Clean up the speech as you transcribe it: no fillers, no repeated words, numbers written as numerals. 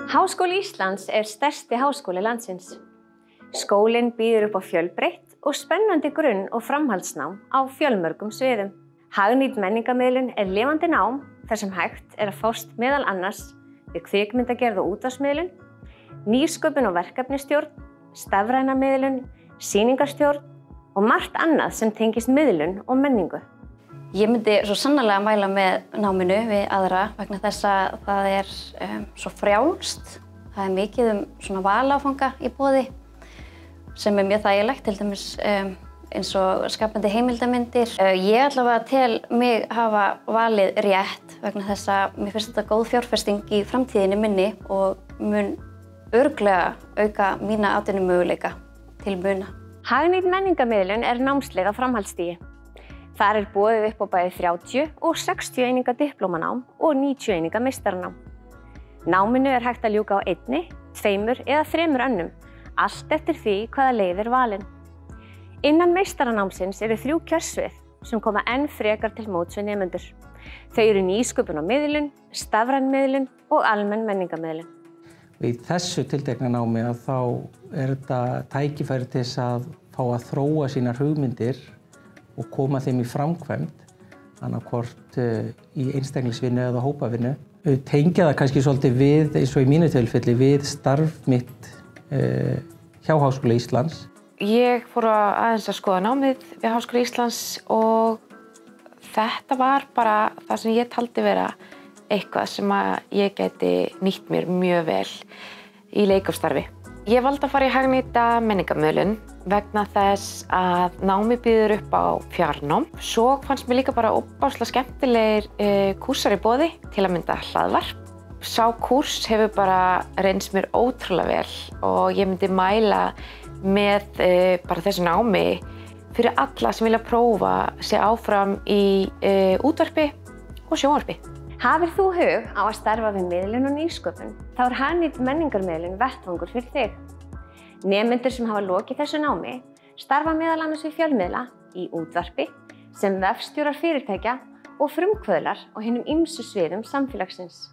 Háskóli Íslands stærsti háskóli landsins. Skólinn býður upp á fjölbreytt og spennandi grunn- og framhaldsnám á fjölmörgum sviðum. Hagnýt menningarmiðlun lifandi nám þar sem hægt að fást meðal annars við kvikmyndagerð og útvarpsmiðlun, nýsköpun og verkefnisstjórn, stafræna miðlun, sýningarstjórn og margt annað sem tengist miðlun og menningu. Ég myndi svo sannarlega mæla með náminu við aðra vegna þess að það svo frjálst. Það mikið svona valáfanga í boði sem mjög þægilegt, til dæmis eins og skapandi heimildarmyndir. Ég allavega tel mig hafa valið rétt vegna þess að mér finnst þetta góð fjárfesting í framtíðinni minni og mun örugglega auka mína atvinnumöguleika til muna. Hagnýt menningarmiðlun námsleið á framhaldsstigi. Þar boðið upp á bæði 30 og 60 eininga diplómanám og 90 eininga meistaranám. Náminu hægt að ljúka á 1, 2 eða 3 önnum, allt eftir því hvaða leið valin. Innan meistaranámsins 3 kjörsvið sem koma enn frekar til móts við nemendur. Þau nýsköpun og miðlun, stafræn miðlun og almenn menningarmiðlun. Í þessu tiltekna námi þá þetta tækifæri til þess að fá að þróa sínar hugmyndir og koma þeim í framkvæmd, annarkvort í einstaklingsvinnu eða hópavinnu. Tengja það kannski svolítið við, eins og í mínu tilfelli, við starf mitt hjá Háskóla Íslands. Ég fór aðeins að skoða námið við Háskóla Íslands og þetta var bara það sem ég taldi vera eitthvað sem ég gæti nýtt mér mjög vel í leikársstarfi. Ég valdi að fara í hagnýta menningarmiðlun vegna þess að námið býður upp á fjarnám. Svo fannst mér líka bara óbáslega skemmtilegir kúrsar í boði, til að mynda hlaðvarp. Sá kúrs hefur bara reynst mér ótrúlega vel og ég myndi mæla með bara þessu námi fyrir alla sem vilja prófa sig áfram í útvarpi og sjónvarpi. Hafir þú hug á að starfa við miðlun og nýsköpun, þá hagnýt menningarmiðlun vettvangur fyrir þig. Nemendur sem hafa lokið þessu námi starfa meðal annars við fjölmiðla, í útvarpi, sem vefstjórar fyrirtækja og frumkvöðlar á hinum ýmsu sviðum samfélagsins.